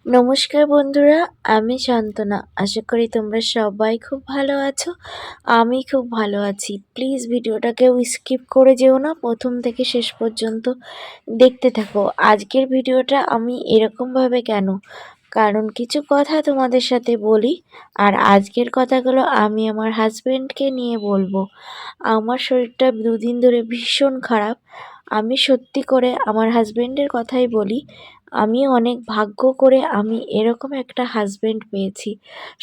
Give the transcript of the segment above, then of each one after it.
নমস্কার বন্ধুরা, আমি শান্তনা। আশা করি তোমরা সবাই খুব ভালো আছো। আমি খুব ভালো আছি। প্লিজ ভিডিওটা কেউ স্কিপ করে যেও না, প্রথম থেকে শেষ পর্যন্ত দেখতে থাকো। আজকের ভিডিওটা আমি এরকমভাবে কেন, কারণ কিছু কথা তোমাদের সাথে বলি। আর আজকের কথাগুলো আমি আমার হাজব্যান্ডকে নিয়ে বলবো। আমার শরীরটা দুদিন ধরে ভীষণ খারাপ। আমি সত্যি করে আমার হাজব্যান্ডের কথাই বলি, আমি অনেক ভাগ্য করে আমি এরকম একটা হাজব্যান্ড পেয়েছি।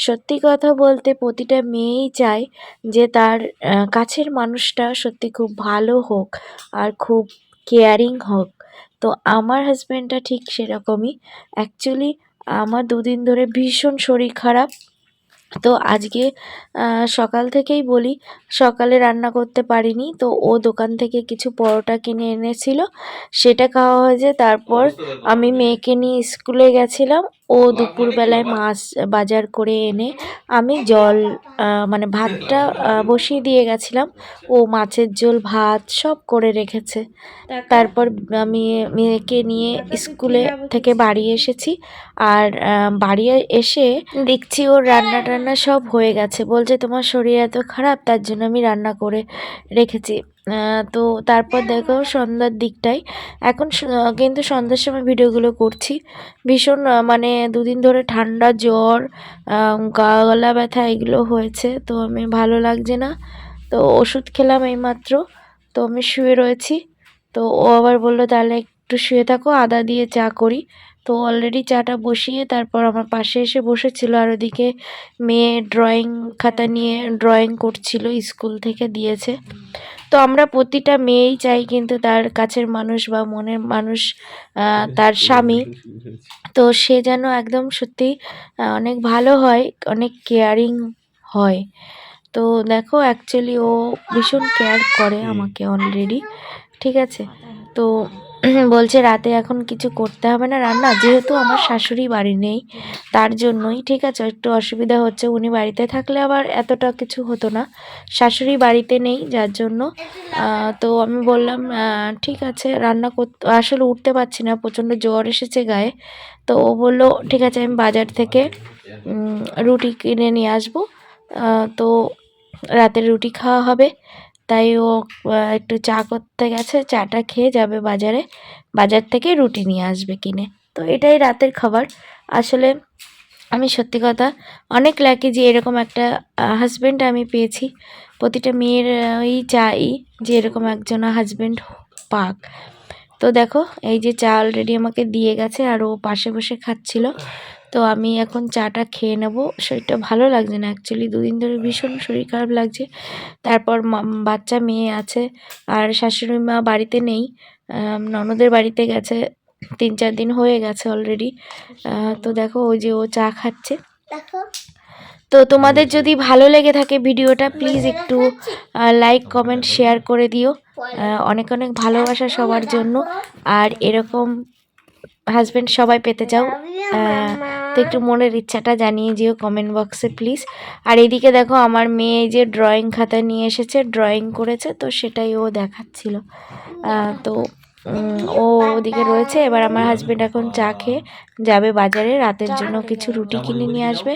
সত্যি কথা বলতে প্রতিটা মেয়েই চায় যে তার কাছের মানুষটা সত্যি খুব ভালো হোক আর খুব কেয়ারিং হোক। তো আমার হাজব্যান্ডটা ঠিক সেরকমই। অ্যাকচুয়ালি আমার দুদিন ধরে ভীষণ শরীর খারাপ। তো আজকে সকাল থেকেই বলি, সকালে রান্না করতে পারিনি। তো ও দোকান থেকে কিছু পরোটা কিনে এনেছিল, সেটা খাওয়া হয়েছে। তারপর আমি মেয়েকে নিয়ে স্কুলে গেছিলাম। ও দুপুরবেলায় মাছ বাজার করে এনে আমি জল মানে ভাতটা বসিয়ে দিয়ে গেছিলাম। ও মাছের ঝোল ভাত সব করে রেখেছে। তারপর আমি মেয়েকে নিয়ে স্কুলে থেকে বাড়ি এসেছি। আর বাড়ি এসে দেখছি ওর রান্না টান্না সব হয়ে গেছে। বলছে তোমার শরীর এত খারাপ, তার জন্য আমি রান্না করে রেখেছি। তো তারপর দেখো সন্ধ্যার দিকটায়, এখন কিন্তু সন্ধ্যার সময় ভিডিওগুলো করছি। ভীষণ মানে দুদিন ধরে ঠান্ডা জ্বর, গলা ব্যথা এগুলো হয়েছে। তো আমি ভালো লাগছে না, তো ওষুধ খেলাম এইমাত্র। তো আমি শুয়ে রয়েছি। তো ও আবার বললো তাহলে একটু শুয়ে থাকো, আদা দিয়ে চা করি। তো অলরেডি চাটা বসিয়ে তারপর আমার পাশে এসে বসেছিল। আর ওদিকে মেয়ে ড্রয়িং খাতা নিয়ে ড্রয়িং করছিল, স্কুল থেকে দিয়েছে। তো আমরা প্রতিটা মেয়েই চাই কিন্তু তার কাছের মানুষ বা মনের মানুষ, তার স্বামী, তো সে যেন একদম সত্যি অনেক ভালো হয়, অনেক কেয়ারিং হয়। তো দেখো অ্যাকচুয়ালি ও ভীষণ কেয়ার করে আমাকে অলরেডি, ঠিক আছে। তো বলছে রাতে এখন কিছু করতে হবে না রান্না, যেহেতু আমার শাশুড়ি বাড়ি নেই তার জন্যই। ঠিক আছে, একটু অসুবিধা হচ্ছে। উনি বাড়িতে থাকলে আবার এতটা কিছু হতো না, শাশুড়ি বাড়িতে নেই যার জন্য। তো আমি বললাম ঠিক আছে রান্না করতে, আসলে উঠতে পারছি না, প্রচণ্ড জ্বর এসেছে গায়ে। তো ও বললো ঠিক আছে আমি বাজার থেকে রুটি কিনে নিয়ে আসবো। তো রাতের রুটি খাওয়া হবে। তাই ও একটু চা করতে গেছে, চাটা খেয়ে যাবে বাজারে, বাজার থেকে রুটি নিয়ে আসবে কিনে। তো এটাই রাতের খাবার। আসলে আমি সত্যি কথা অনেক লাকি যে এরকম একটা হাজব্যান্ড আমি পেয়েছি। প্রতিটা মেয়ের ওই চাই যে এরকম একজন হাজব্যান্ড পাক। তো দেখো এই যে চা অলরেডি আমাকে দিয়ে গেছে আর ও পাশে বসে খাচ্ছিল। তো আমি এখন চাটা খেয়ে নেব। শরীরটা ভালো লাগছে না অ্যাকচুয়ালি, দুদিন ধরে ভীষণ শরীর খারাপ লাগছে। তারপর বাচ্চা মেয়ে আছে, আর শাশুড়ি মা বাড়িতে নেই, ননদের বাড়িতে গেছে, 3-4 দিন হয়ে গেছে অলরেডি। তো দেখো ওই যে ও চা খাচ্ছে। তো তোমাদের যদি ভালো লেগে থাকে ভিডিওটা, প্লিজ একটু লাইক কমেন্ট শেয়ার করে দিও। অনেক অনেক ভালোবাসা সবার জন্য। আর এরকম হাজব্যান্ড সবাই পেতে চাও, তো একটু মনের ইচ্ছাটা জানিয়ে যেও কমেন্ট বক্সে প্লিজ। আর এদিকে দেখো আমার মেয়ে যে ড্রয়িং খাতা নিয়ে এসেছে, ড্রয়িং করেছে, তো সেটাই ও দেখাচ্ছিল। তো ও ওদিকে রয়েছে। এবার আমার হাজব্যান্ড এখন চা খেয়ে যাবে বাজারে, রাতের জন্য কিছু রুটি কিনে নিয়ে আসবে।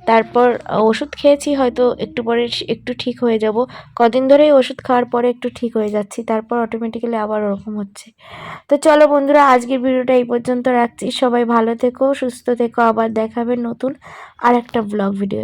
তারপর ওষুধ খেয়েছি, হয়তো একটু পরে একটু ঠিক হয়ে যাব। কদিন ধরেই ওষুধ খাওয়ার পরে একটু ঠিক হয়ে যাচ্ছি, তারপর অটোমেটিক্যালি আবার ওরকম হচ্ছে। তো চলো বন্ধুরা, আজকের ভিডিওটা এই পর্যন্ত রাখছি। সবাই ভালো থেকো, সুস্থ থেকো, আবার দেখাবে নতুন আর একটা ব্লগ ভিডিও।